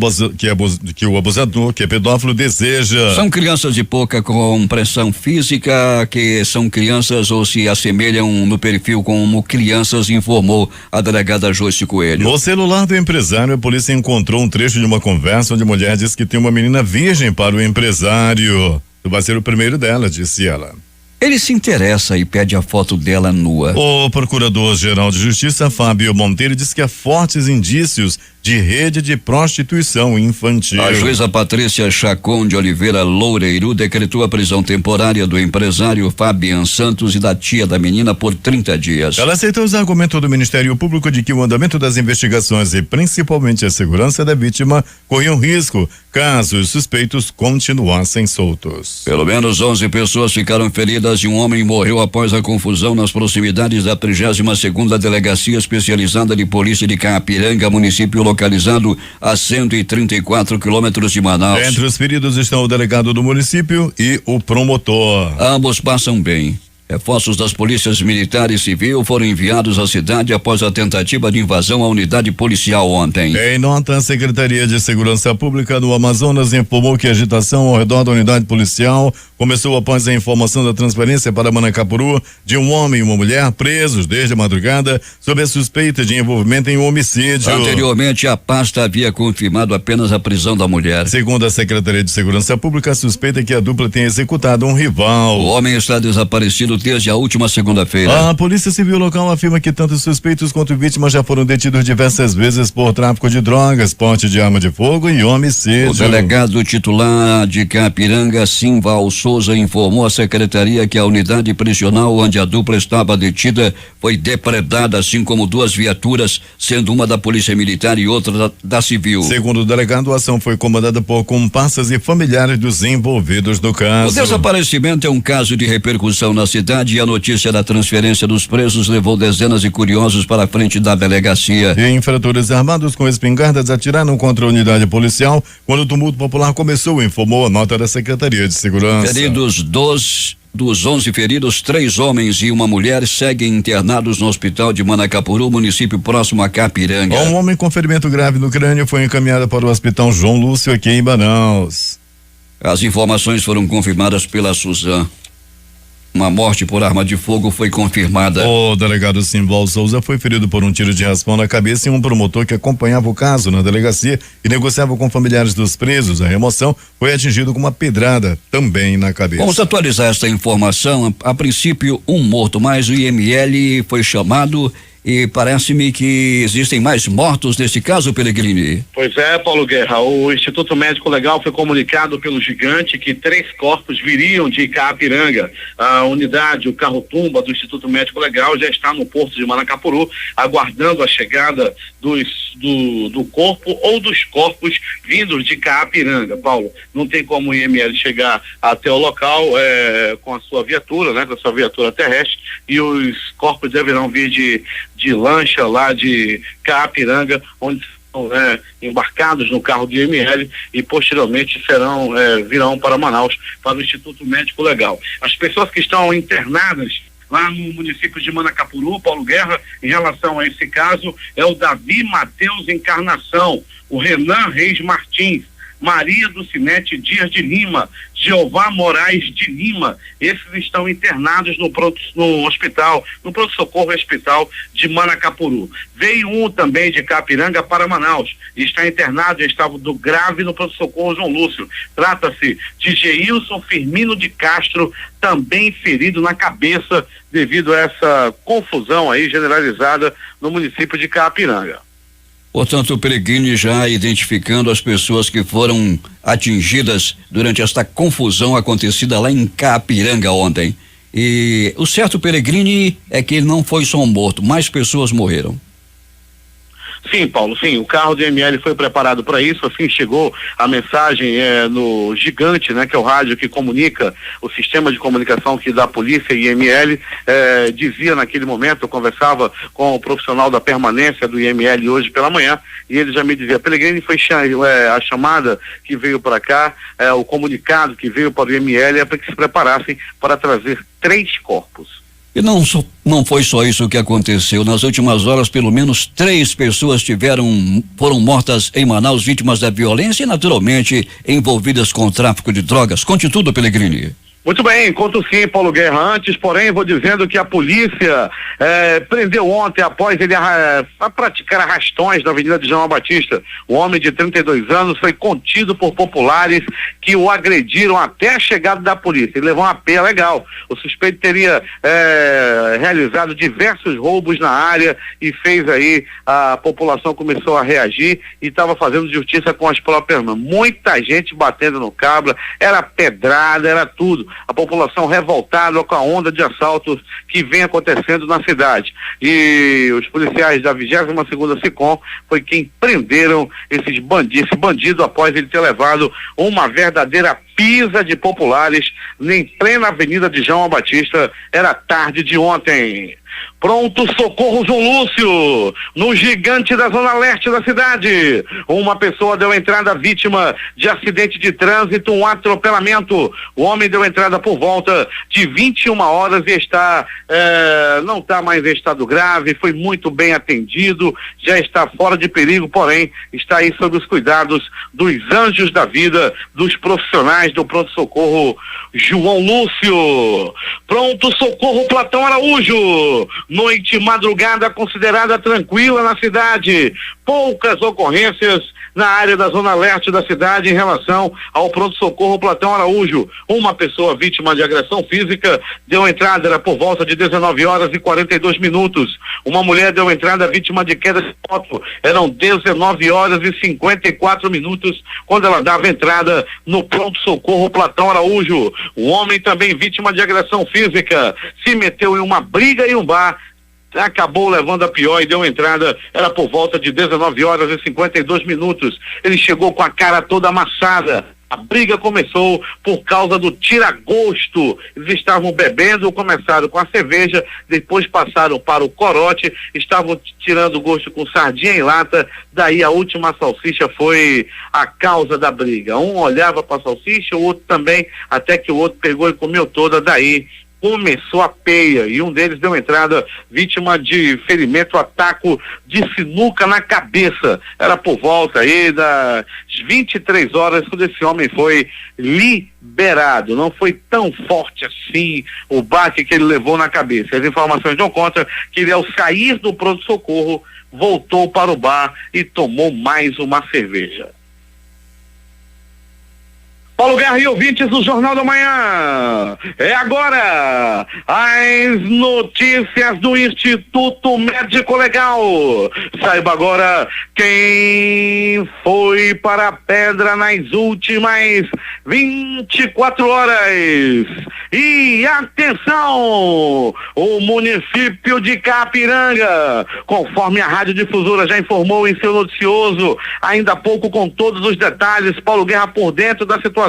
abusador, que é pedófilo, deseja. São crianças de pouca compreensão física, que são crianças ou se assemelham no perfil como crianças, informou a delegada Joyce Coelho. No celular do empresário, a polícia encontrou um trecho de uma conversa onde a mulher diz que tem uma menina virgem para o empresário. Tu vai ser o primeiro dela, disse ela. Ele se interessa e pede a foto dela nua. O Procurador-Geral de Justiça, Fábio Monteiro, diz que há fortes indícios de rede de prostituição infantil. A juíza Patrícia Chacon de Oliveira Loureiro decretou a prisão temporária do empresário Fabian Santos e da tia da menina por 30 dias. Ela aceitou os argumentos do Ministério Público de que o andamento das investigações e principalmente a segurança da vítima corriam risco caso os suspeitos continuassem soltos. Pelo menos 11 pessoas ficaram feridas e um homem morreu após a confusão nas proximidades da 32ª Delegacia Especializada de Polícia de Caapiranga, município localizado a 134 quilômetros de Manaus. Entre os feridos estão o delegado do município e o promotor. Ambos passam bem. Reforços das polícias militar e civil foram enviados à cidade após a tentativa de invasão à unidade policial ontem. Em nota, a Secretaria de Segurança Pública do Amazonas informou que a agitação ao redor da unidade policial começou após a informação da transferência para Manacapuru de um homem e uma mulher presos desde a madrugada sob a suspeita de envolvimento em um homicídio. Anteriormente, a pasta havia confirmado apenas a prisão da mulher. Segundo a Secretaria de Segurança Pública, a suspeita é que a dupla tenha executado um rival. O homem está desaparecido desde a última segunda-feira. A Polícia Civil local afirma que tanto suspeitos quanto vítimas já foram detidos diversas vezes por tráfico de drogas, porte de arma de fogo e homicídio. O delegado titular de Caapiranga, Simval Souza, informou à secretaria que a unidade prisional onde a dupla estava detida foi depredada, assim como 2 viaturas, sendo uma da Polícia Militar e outra da Civil. Segundo o delegado, a ação foi comandada por comparsas e familiares dos envolvidos no caso. O desaparecimento é um caso de repercussão na cidade e a notícia da transferência dos presos levou dezenas de curiosos para a frente da delegacia. E infratores armados com espingardas atiraram contra a unidade policial quando o tumulto popular começou, informou a nota da Secretaria de Segurança. Feridos dos 11 feridos, 3 homens e uma mulher seguem internados no hospital de Manacapuru, município próximo a Caapiranga. Um homem com ferimento grave no crânio foi encaminhado para o hospital João Lúcio aqui em Manaus. As informações foram confirmadas pela Suzan. Uma morte por arma de fogo foi confirmada. O delegado Simval Souza foi ferido por um tiro de raspão na cabeça e um promotor que acompanhava o caso na delegacia e negociava com familiares dos presos. A remoção foi atingido com uma pedrada também na cabeça. Vamos atualizar esta informação. A princípio, um morto, mas o IML foi chamado e parece-me que existem mais mortos nesse caso, Pellegrini. Pois é, Paulo Guerra, o Instituto Médico Legal foi comunicado pelo Gigante que 3 corpos viriam de Caapiranga. A unidade, o carro-tumba do Instituto Médico Legal já está no porto de Manacapuru, aguardando a chegada do corpo ou dos corpos vindos de Caapiranga. Paulo, não tem como o IML chegar até o local com a sua viatura, né, com a sua viatura terrestre, e os corpos deverão vir de lancha lá de Caapiranga, onde são embarcados no carro do IML e posteriormente virão para Manaus, para o Instituto Médico Legal. As pessoas que estão internadas lá no município de Manacapuru, Paulo Guerra, em relação a esse caso, é o Davi Mateus Encarnação, o Renan Reis Martins, Maria do Cinete Dias de Lima, Jeová Moraes de Lima. Esses estão internados no hospital, no pronto-socorro hospital de Manacapuru. Veio um também de Caapiranga para Manaus, está internado em estado grave no pronto-socorro João Lúcio. Trata-se de Geilson Firmino de Castro, também ferido na cabeça devido a essa confusão aí generalizada no município de Caapiranga. Portanto, o Pellegrini já identificando as pessoas que foram atingidas durante esta confusão acontecida lá em Caapiranga ontem. E o certo, Pellegrini, é que ele não foi só um morto, mais pessoas morreram. Sim, Paulo, sim, o carro do IML foi preparado para isso, assim chegou a mensagem no Gigante, né, que é o rádio que comunica, o sistema de comunicação que da polícia e IML, dizia naquele momento, eu conversava com o profissional da permanência do IML hoje pela manhã, e ele já me dizia, Pellegrini, foi a chamada que veio para cá, o comunicado que veio para o IML é para que se preparassem para trazer 3 corpos. E não foi só isso que aconteceu. Nas últimas horas, pelo menos 3 pessoas foram mortas em Manaus, vítimas da violência e naturalmente envolvidas com o tráfico de drogas. Conte tudo, Pellegrini. Muito bem, conto sim, Paulo Guerra. Antes, porém, vou dizendo que a polícia prendeu ontem, após ele praticar arrastões na Avenida de João Batista. O homem de 32 anos foi contido por populares que o agrediram até a chegada da polícia. Ele levou uma peia legal. O suspeito teria realizado diversos roubos na área e fez aí, a população começou a reagir e estava fazendo justiça com as próprias mãos. Muita gente batendo no cabra, era pedrada, era tudo. A população revoltada com a onda de assaltos que vem acontecendo na cidade. E os policiais da 22ª SICOM foi quem prenderam esse bandido após ele ter levado uma verdadeira pisa de populares em plena Avenida de João Batista. Era tarde de ontem. Pronto socorro João Lúcio, no Gigante da Zona Leste da cidade. Uma pessoa deu entrada vítima de acidente de trânsito, um atropelamento. O homem deu entrada por volta de 21 horas e não está mais em estado grave, foi muito bem atendido, já está fora de perigo, porém está aí sob os cuidados dos anjos da vida, dos profissionais do Pronto Socorro João Lúcio. Pronto socorro Platão Araújo, noite madrugada considerada tranquila na cidade, poucas ocorrências na área da Zona Leste da cidade em relação ao pronto-socorro Platão Araújo. Uma pessoa vítima de agressão física deu entrada, era por volta de 19 horas e 42 minutos. Uma mulher deu entrada vítima de queda de moto, eram 19 horas e 54 minutos quando ela dava entrada no pronto-socorro Platão Araújo. Um homem também vítima de agressão física se meteu em uma briga em um bar, acabou levando a pior e deu entrada, era por volta de 19 horas e 52 minutos. Ele chegou com a cara toda amassada. A briga começou por causa do tira-gosto. Eles estavam bebendo, começaram com a cerveja, depois passaram para o corote, estavam tirando gosto com sardinha em lata, daí a última salsicha foi a causa da briga. Um olhava para a salsicha, o outro também, até que o outro pegou e comeu toda, daí começou a peia e um deles deu entrada vítima de ferimento, ataque de sinuca na cabeça. Era por volta aí das 23 horas quando esse homem foi liberado. Não foi tão forte assim o baque que ele levou na cabeça. As informações dão conta que ele, ao sair do pronto-socorro, voltou para o bar e tomou mais uma cerveja. Paulo Guerra e ouvintes do Jornal da Manhã. É agora as notícias do Instituto Médico Legal. Saiba agora quem foi para a pedra nas últimas 24 horas. E atenção, o município de Capiranga, conforme a Rádio Difusora já informou em seu noticioso, ainda há pouco com todos os detalhes, Paulo Guerra por dentro da situação.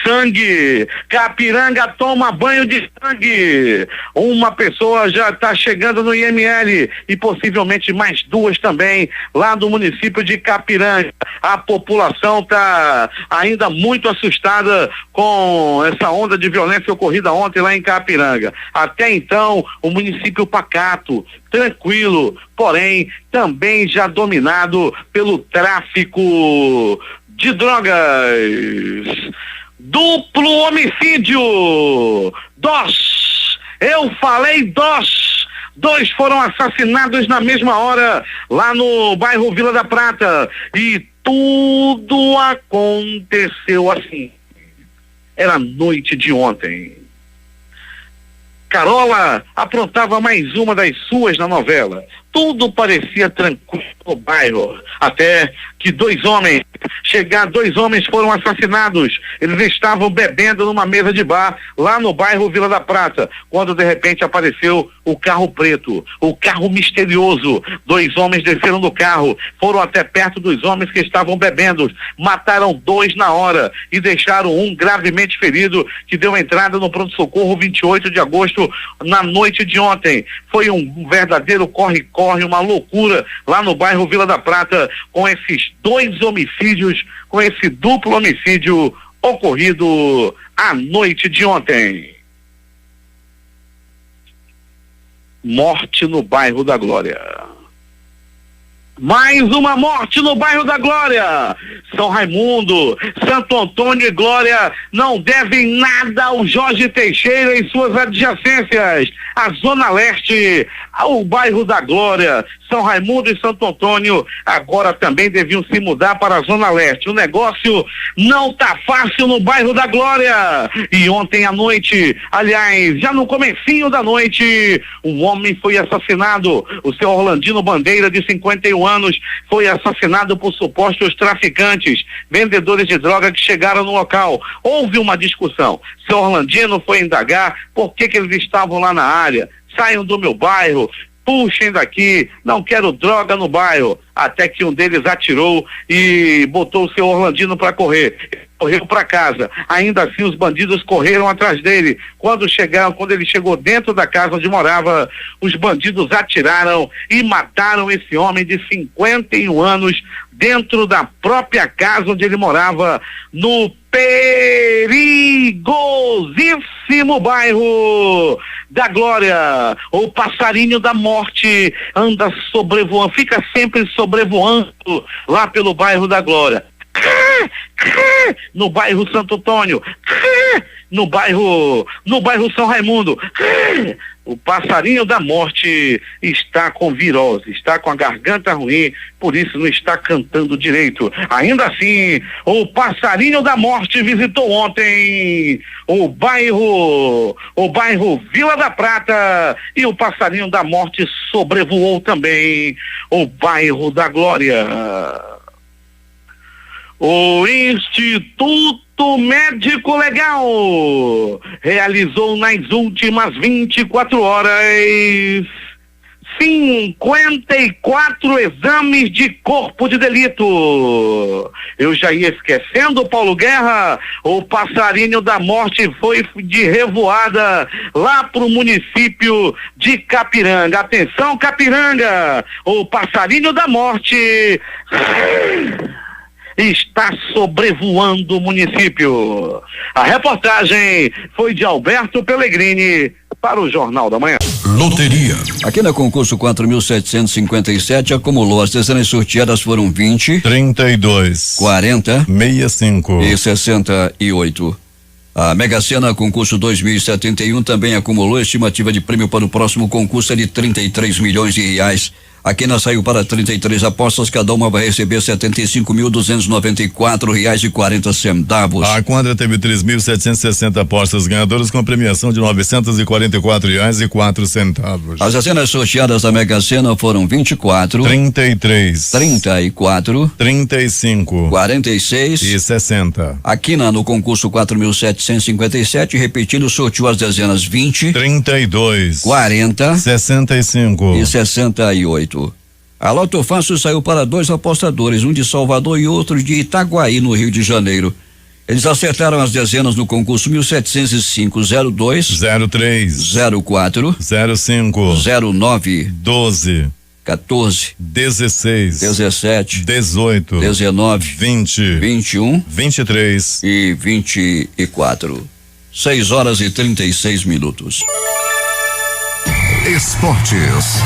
Sangue, Capiranga toma banho de sangue. Uma pessoa já está chegando no IML e possivelmente mais duas também lá do município de Capiranga. A população está ainda muito assustada com essa onda de violência ocorrida ontem lá em Capiranga. Até então, o município pacato, tranquilo, porém também já dominado pelo tráfico de drogas. Duplo homicídio. Eu falei dois. Dois foram assassinados na mesma hora lá no bairro Vila da Prata e tudo aconteceu assim. Era a noite de ontem. Carola aprontava mais uma das suas na novela. Tudo parecia tranquilo no bairro, até que dois homens foram assassinados. Eles estavam bebendo numa mesa de bar lá no bairro Vila da Prata, quando de repente apareceu o carro preto, o carro misterioso. Dois homens desceram do carro, foram até perto dos homens que estavam bebendo, mataram dois na hora e deixaram um gravemente ferido, que deu entrada no pronto-socorro 28 de agosto na noite de ontem. Foi um verdadeiro corre-corre, uma loucura lá no bairro Vila da Prata, com esses dois homicídios, com esse duplo homicídio ocorrido à noite de ontem. Morte no bairro da Glória. Mais uma morte no bairro da Glória. São Raimundo, Santo Antônio e Glória não devem nada ao Jorge Teixeira e suas adjacências. A Zona Leste, o bairro da Glória, São Raimundo e Santo Antônio agora também deviam se mudar para a Zona Leste. O negócio não tá fácil no bairro da Glória. E ontem à noite, aliás, já no comecinho da noite, um homem foi assassinado. O seu Orlandino Bandeira, de 51 anos, foi assassinado por supostos traficantes, vendedores de droga que chegaram no local. Houve uma discussão. Seu Orlandino foi indagar por que eles estavam lá na área. Saiam do meu bairro, puxem daqui, não quero droga no bairro. Até que um deles atirou e botou o seu Orlandino para correr. Correu para casa. Ainda assim os bandidos correram atrás dele. Quando ele chegou dentro da casa onde morava, os bandidos atiraram e mataram esse homem de 51 anos dentro da própria casa onde ele morava, no perigosíssimo bairro da Glória. O passarinho da morte anda sobrevoando, fica sempre sobrevoando lá pelo bairro da Glória. No bairro Santo Antônio, no bairro São Raimundo. O passarinho da morte está com virose, está com a garganta ruim, por isso não está cantando direito. Ainda assim, o passarinho da morte visitou ontem o bairro Vila da Prata, e o passarinho da morte sobrevoou também o bairro da Glória. O Instituto Médico Legal realizou nas últimas 24 horas 54 exames de corpo de delito. Eu já ia esquecendo, Paulo Guerra, o passarinho da morte foi de revoada lá pro município de Capiranga. Atenção, Capiranga, o passarinho da morte está sobrevoando o município. A reportagem foi de Alberto Pellegrini para o Jornal da Manhã. Loteria. Aqui na concurso 4.757 acumulou, as dezenas sorteadas foram 20, 32, 40, 65 e 68. A Mega Sena concurso 2071 também acumulou, estimativa de prêmio para o próximo concurso é de 33 milhões de reais. A quina saiu para 33 apostas, cada uma vai receber R$75.294,40. A quadra teve 3.760 apostas ganhadoras com premiação de R$944,04. As dezenas sorteadas da Mega Sena foram 24, 33, 34, 35, 46 e 60. A quina no concurso 4.757, repetindo, sorteou as dezenas 20, 32, 40, 65 e 68. A Loto Fácil saiu para dois apostadores, um de Salvador e outro de Itaguaí, no Rio de Janeiro. Eles acertaram as dezenas no concurso 1705, 02, 03, 04, 05, 09, 12, 14, 16, 17, 18, 19, 20, 21 23 e 24. 6:36. Esportes.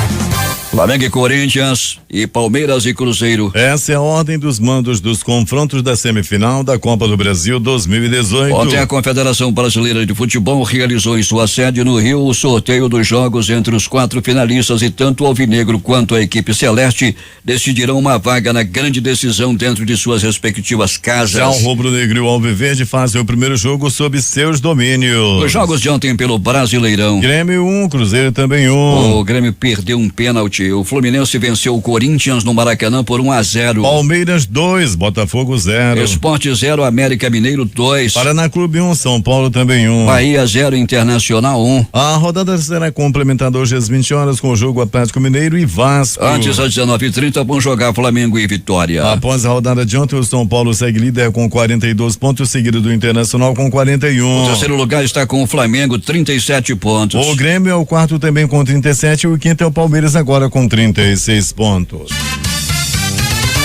Flamengo e Corinthians e Palmeiras e Cruzeiro. Essa é a ordem dos mandos dos confrontos da semifinal da Copa do Brasil 2018. Ontem a Confederação Brasileira de Futebol realizou em sua sede no Rio o sorteio dos jogos entre os 4 finalistas, e tanto o Alvinegro quanto a equipe celeste decidirão uma vaga na grande decisão dentro de suas respectivas casas. Já o rubro-negro e o alviverde fazem o primeiro jogo sob seus domínios. Os jogos de ontem pelo Brasileirão. Grêmio 1, Cruzeiro também 1. O Grêmio perdeu um pênalti. O Fluminense venceu o Corinthians no Maracanã por 1-0. Palmeiras 2, Botafogo 0. Sport 0, América Mineiro 2. Paraná Clube 1, São Paulo também 1. Bahia 0, Internacional 1. A rodada será complementada hoje às 20 horas com o jogo Atlético Mineiro e Vasco. Antes às 19h30 vão jogar Flamengo e Vitória. Após a rodada de ontem, o São Paulo segue líder com 42 pontos, seguido do Internacional com 41. O terceiro lugar está com o Flamengo, 37 pontos. O Grêmio é o quarto também com 37 e o quinto é o Palmeiras agora com 36 pontos.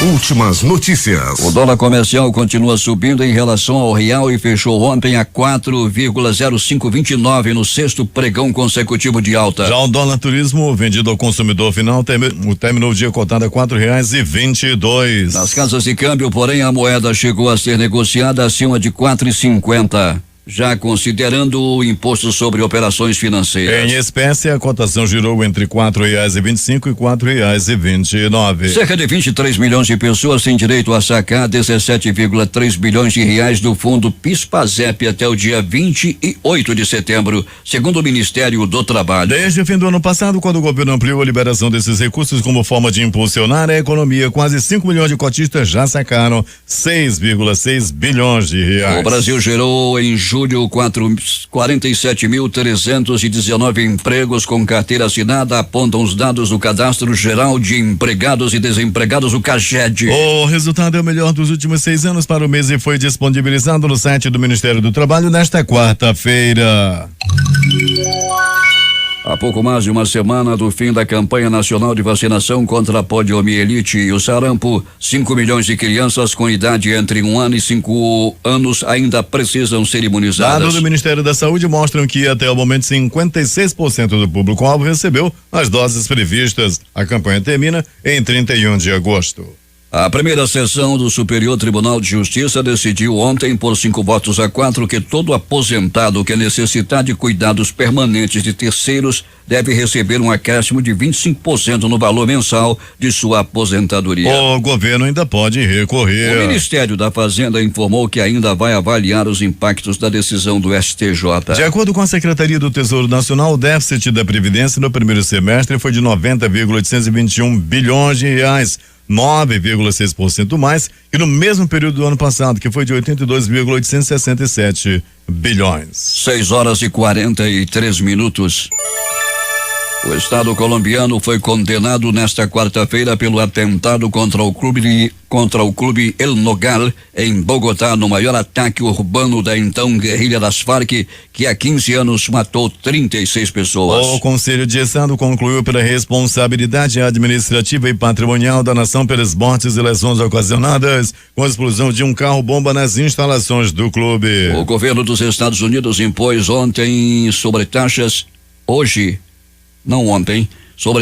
Últimas notícias. O dólar comercial continua subindo em relação ao real e fechou ontem a 4,0529 no sexto pregão consecutivo de alta. Já o dólar turismo vendido ao consumidor final terminou o dia cotado a R$4,22. Nas casas de câmbio, porém, a moeda chegou a ser negociada acima de 4,50. Já considerando o imposto sobre operações financeiras. Em espécie, a cotação girou entre R$4,25 e R$4,29. Cerca de 23 milhões de pessoas têm direito a sacar 17,3 bilhões de reais do fundo PIS/PASEP até o dia 28 de setembro, segundo o Ministério do Trabalho. Desde o fim do ano passado, quando o governo ampliou a liberação desses recursos como forma de impulsionar a economia, quase 5 milhões de cotistas já sacaram 6,6 bilhões de reais. O Brasil gerou em julho 47.319 empregos com carteira assinada, apontam os dados do Cadastro Geral de Empregados e Desempregados, o CAGED. O resultado é o melhor dos últimos 6 anos para o mês e foi disponibilizado no site do Ministério do Trabalho nesta quarta-feira. Há pouco mais de uma semana do fim da campanha nacional de vacinação contra a poliomielite e o sarampo, 5 milhões de crianças com idade entre 1 ano e 5 anos ainda precisam ser imunizadas. Dados do Ministério da Saúde mostram que até o momento 56% do público-alvo recebeu as doses previstas. A campanha termina em 31 de agosto. A primeira sessão do Superior Tribunal de Justiça decidiu ontem, por 5-4, que todo aposentado que necessitar de cuidados permanentes de terceiros deve receber um acréscimo de 25% no valor mensal de sua aposentadoria. O governo ainda pode recorrer. O Ministério da Fazenda informou que ainda vai avaliar os impactos da decisão do STJ. De acordo com a Secretaria do Tesouro Nacional, o déficit da Previdência no primeiro semestre foi de 90,821 bilhões de reais. 9,6% mais que no mesmo período do ano passado, que foi de 82,867 bilhões. 6:43. O Estado colombiano foi condenado nesta quarta-feira pelo atentado contra o clube El Nogal em Bogotá, no maior ataque urbano da então guerrilha das Farc, que há 15 anos matou 36 pessoas. O Conselho de Estado concluiu pela responsabilidade administrativa e patrimonial da nação pelas mortes e lesões ocasionadas com a explosão de um carro-bomba nas instalações do clube. O governo dos Estados Unidos impôs ontem sobre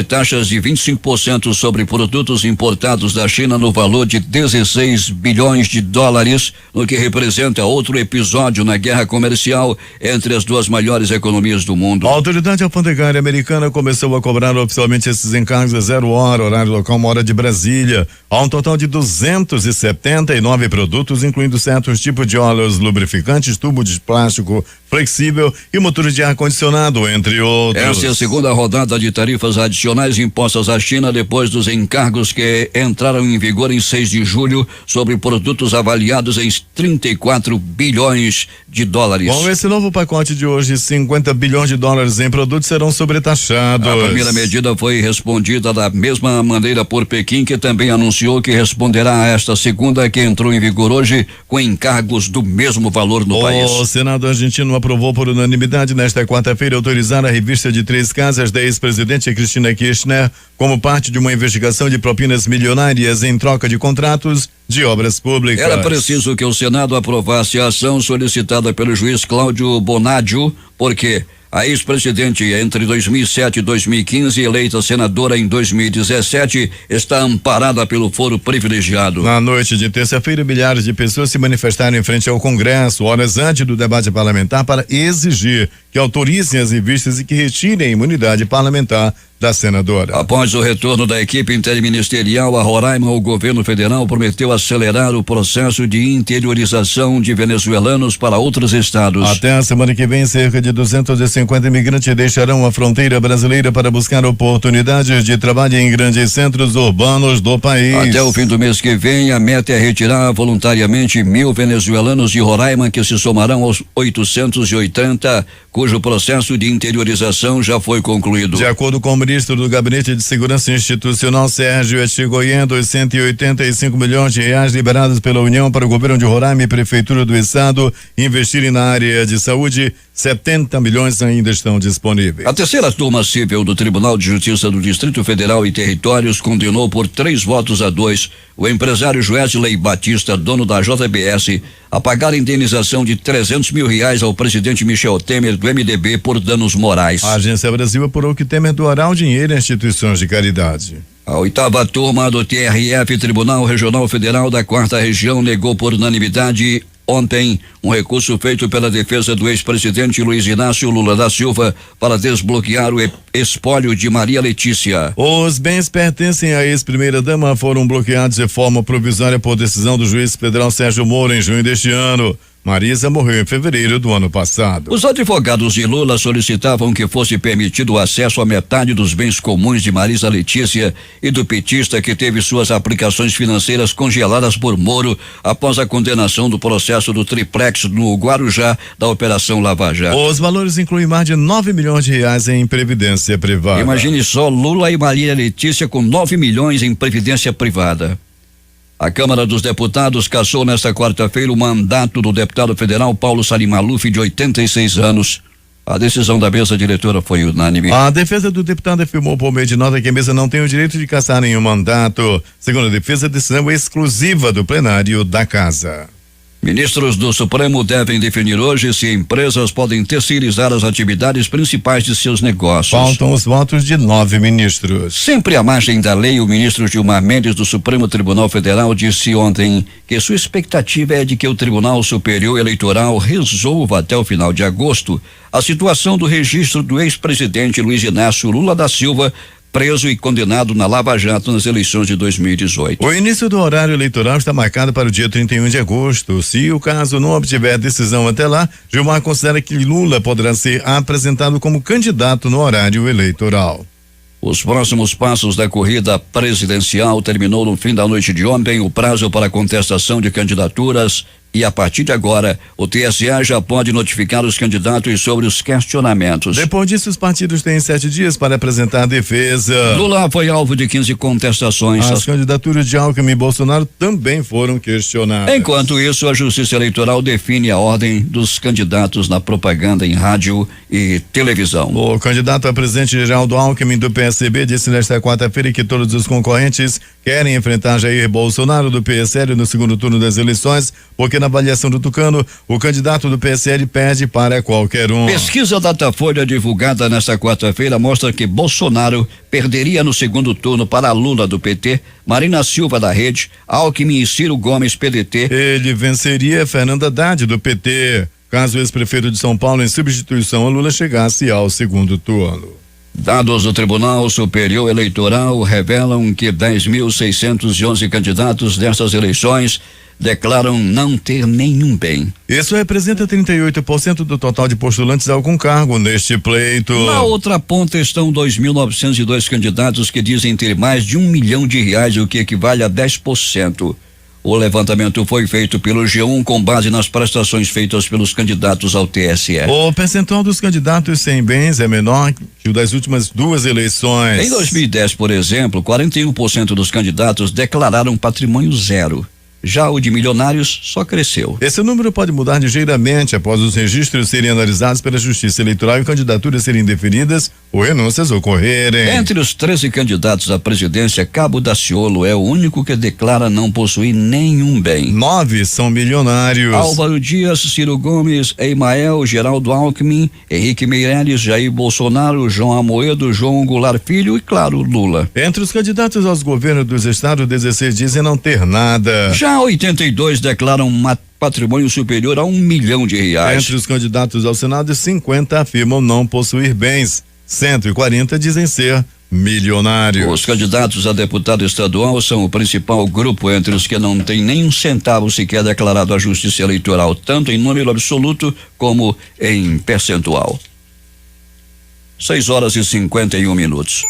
taxas de 25% sobre produtos importados da China no valor de 16 bilhões de dólares, no que representa outro episódio na guerra comercial entre as duas maiores economias do mundo. A autoridade alfandegária americana começou a cobrar oficialmente esses encargos a 0 hora, horário local, 1 hora de Brasília. Há um total de 279 produtos, incluindo certos tipos de óleos lubrificantes, tubo de plástico flexível e motores de ar-condicionado, entre outros. Essa é a segunda rodada de tarifas adicionais impostas à China depois dos encargos que entraram em vigor em 6 de julho sobre produtos avaliados em 34 bilhões de dólares. Com esse novo pacote de hoje, 50 bilhões de dólares em produtos serão sobretaxados. A primeira medida foi respondida da mesma maneira por Pequim, que também anunciou que responderá a esta segunda, que entrou em vigor hoje, com encargos do mesmo valor no país. O Senado argentino aprovou por unanimidade nesta quarta-feira autorizar a revista de 3 casas da ex-presidente Cristina Kirchner como parte de uma investigação de propinas milionárias em troca de contratos de obras públicas. Era preciso que o Senado aprovasse a ação solicitada pelo juiz Cláudio Bonadio, porque a ex-presidente, entre 2007 e 2015, eleita senadora em 2017, está amparada pelo foro privilegiado. Na noite de terça-feira, milhares de pessoas se manifestaram em frente ao Congresso, horas antes do debate parlamentar, para exigir que autorizem as revistas e que retirem a imunidade parlamentar da senadora. Após o retorno da equipe interministerial a Roraima, o governo federal prometeu acelerar o processo de interiorização de venezuelanos para outros estados. Até a semana que vem, cerca de 250 imigrantes deixarão a fronteira brasileira para buscar oportunidades de trabalho em grandes centros urbanos do país. Até o fim do mês que vem, a meta é retirar voluntariamente 1.000 venezuelanos de Roraima, que se somarão aos 880, cujo processo de interiorização já foi concluído. De acordo com o ministro do Gabinete de Segurança Institucional, Sérgio Etchegoyen, dos 185 milhões de reais liberados pela União para o governo de Roraima e Prefeitura do Estado investirem na área de saúde, 70 milhões ainda estão disponíveis. A terceira turma civil do Tribunal de Justiça do Distrito Federal e Territórios condenou por 3-2 o empresário Joesley Batista, dono da JBS, a pagar a indenização de R$300 mil ao presidente Michel Temer do MDB por danos morais. A Agência Brasil apurou que Temer doará o dinheiro a instituições de caridade. A oitava turma do TRF, Tribunal Regional Federal da 4ª Região, negou por unanimidade ontem um recurso feito pela defesa do ex-presidente Luiz Inácio Lula da Silva para desbloquear o espólio de Maria Letícia. Os bens pertencem à ex-primeira-dama foram bloqueados de forma provisória por decisão do juiz federal Sérgio Moro em junho deste ano. Marisa morreu em fevereiro do ano passado. Os advogados de Lula solicitavam que fosse permitido o acesso a metade dos bens comuns de Marisa Letícia e do petista que teve suas aplicações financeiras congeladas por Moro após a condenação do processo do triplex no Guarujá da Operação Lava Jato. Os valores incluem mais de R$9 milhões em previdência privada. Imagine só, Lula e Maria Letícia com 9 milhões em previdência privada. A Câmara dos Deputados cassou nesta quarta-feira o mandato do deputado federal Paulo Salim Maluf, de 86 anos. A decisão da mesa diretora foi unânime. A defesa do deputado afirmou por meio de nota que a mesa não tem o direito de cassar nenhum mandato. Segundo a defesa, a decisão é exclusiva do plenário da Casa. Ministros do Supremo devem definir hoje se empresas podem terceirizar as atividades principais de seus negócios. Faltam os votos de 9 ministros. Sempre à margem da lei, o ministro Gilmar Mendes do Supremo Tribunal Federal disse ontem que sua expectativa é de que o Tribunal Superior Eleitoral resolva até o final de agosto a situação do registro do ex-presidente Luiz Inácio Lula da Silva, preso e condenado na Lava Jato nas eleições de 2018. O início do horário eleitoral está marcado para o dia 31 de agosto. Se o caso não obtiver decisão até lá, Gilmar considera que Lula poderá ser apresentado como candidato no horário eleitoral. Os próximos passos da corrida presidencial terminou no fim da noite de ontem o prazo para contestação de candidaturas e a partir de agora o TSE já pode notificar os candidatos sobre os questionamentos. Depois disso, os partidos têm 7 dias para apresentar a defesa. Lula foi alvo de 15 contestações. As candidaturas de Alckmin e Bolsonaro também foram questionadas. Enquanto isso, a Justiça Eleitoral define a ordem dos candidatos na propaganda em rádio e televisão. O candidato a presidente Geraldo Alckmin do PSB disse nesta quarta-feira que todos os concorrentes querem enfrentar Jair Bolsonaro do PSL no segundo turno das eleições, porque na avaliação do Tucano, o candidato do PSL perde para qualquer um. Pesquisa Datafolha divulgada nesta quarta-feira mostra que Bolsonaro perderia no segundo turno para Lula do PT, Marina Silva da Rede, Alckmin e Ciro Gomes PDT. Ele venceria Fernanda Haddad do PT, caso o ex-prefeito de São Paulo em substituição a Lula chegasse ao segundo turno. Dados do Tribunal Superior Eleitoral revelam que 10.611 candidatos destas eleições declaram não ter nenhum bem. Isso representa 38% do total de postulantes a algum cargo neste pleito. Na outra ponta estão 2.902 candidatos que dizem ter mais de R$1 milhão, o que equivale a 10%. O levantamento foi feito pelo G1 com base nas prestações feitas pelos candidatos ao TSE. O percentual dos candidatos sem bens é menor que o das últimas 2 eleições. Em 2010, por exemplo, 41% dos candidatos declararam patrimônio zero. Já o de milionários só cresceu. Esse número pode mudar ligeiramente após os registros serem analisados pela Justiça Eleitoral e candidaturas serem definidas ou renúncias ocorrerem. Entre os 13 candidatos à presidência, Cabo Daciolo é o único que declara não possuir nenhum bem. 9 são milionários. Álvaro Dias, Ciro Gomes, Emael, Geraldo Alckmin, Henrique Meirelles, Jair Bolsonaro, João Amoedo, João Goulart Filho e, claro, Lula. Entre os candidatos aos governos dos estados, 16 dizem não ter nada. Já 82 declaram patrimônio superior a R$1 milhão. Entre os candidatos ao Senado, 50 afirmam não possuir bens. 140 dizem ser milionários. Os candidatos a deputado estadual são o principal grupo entre os que não têm nem um centavo sequer declarado à Justiça Eleitoral, tanto em número absoluto como em percentual. 6 horas e 51 minutos.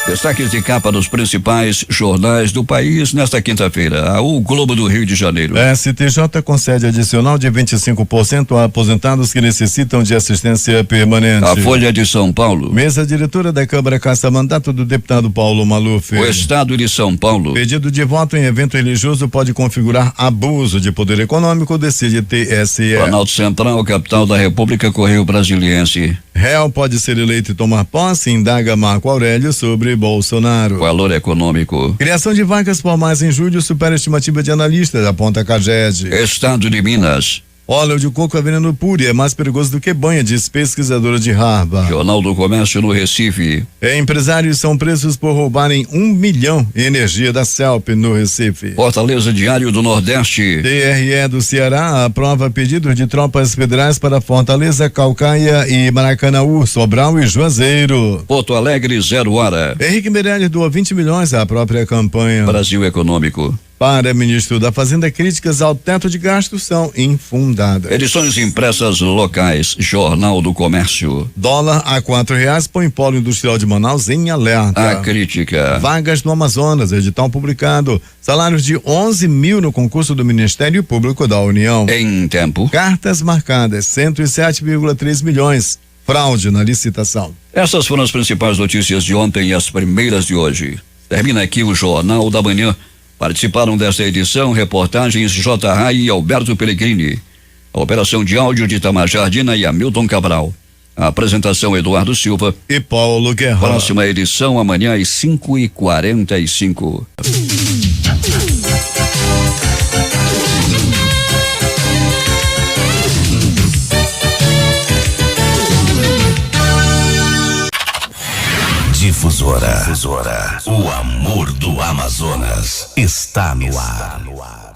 Destaques de capa dos principais jornais do país nesta quinta-feira. O Globo do Rio de Janeiro. STJ concede adicional de 25% a aposentados que necessitam de assistência permanente. A Folha de São Paulo. Mesa diretora da Câmara caça mandato do deputado Paulo Maluf. O Estado de São Paulo. Pedido de voto em evento religioso pode configurar abuso de poder econômico, decide TSE. Planalto Central, capital da República, Correio Brasiliense. Réu pode ser eleito e tomar posse, indaga Marco Aurélio sobre Bolsonaro. Valor econômico. Criação de vagas formais em julho supera a estimativa de analistas, aponta Caged. Estado de Minas. Óleo de coco é veneno puro e é mais perigoso do que banha, diz pesquisadora de Harvard. Jornal do Comércio no Recife. Empresários são presos por roubarem 1 milhão em energia da CELP no Recife. Fortaleza Diário do Nordeste. TRE do Ceará aprova pedidos de tropas federais para Fortaleza, Calcaia e Maracanãú, Sobral e Juazeiro. Porto Alegre, 0 hora. Henrique Meirelles doa 20 milhões à própria campanha. Brasil Econômico. Para ministro da Fazenda, críticas ao teto de gastos são infundadas. Edições impressas locais, Jornal do Comércio. Dólar a R$4 põe polo industrial de Manaus em alerta. A crítica. Vagas no Amazonas, edital publicado. Salários de 11 mil no concurso do Ministério Público da União. Em tempo. Cartas marcadas, 107,3 milhões. Fraude na licitação. Essas foram as principais notícias de ontem e as primeiras de hoje. Termina aqui o Jornal da Manhã. Participaram desta edição reportagens J. Rai e Alberto Pellegrini. A operação de áudio de Itamar Jardina e Hamilton Cabral. A apresentação Eduardo Silva e Paulo Guerra. Próxima edição amanhã às 5h45. Difusora. O amor do Amazonas está no ar.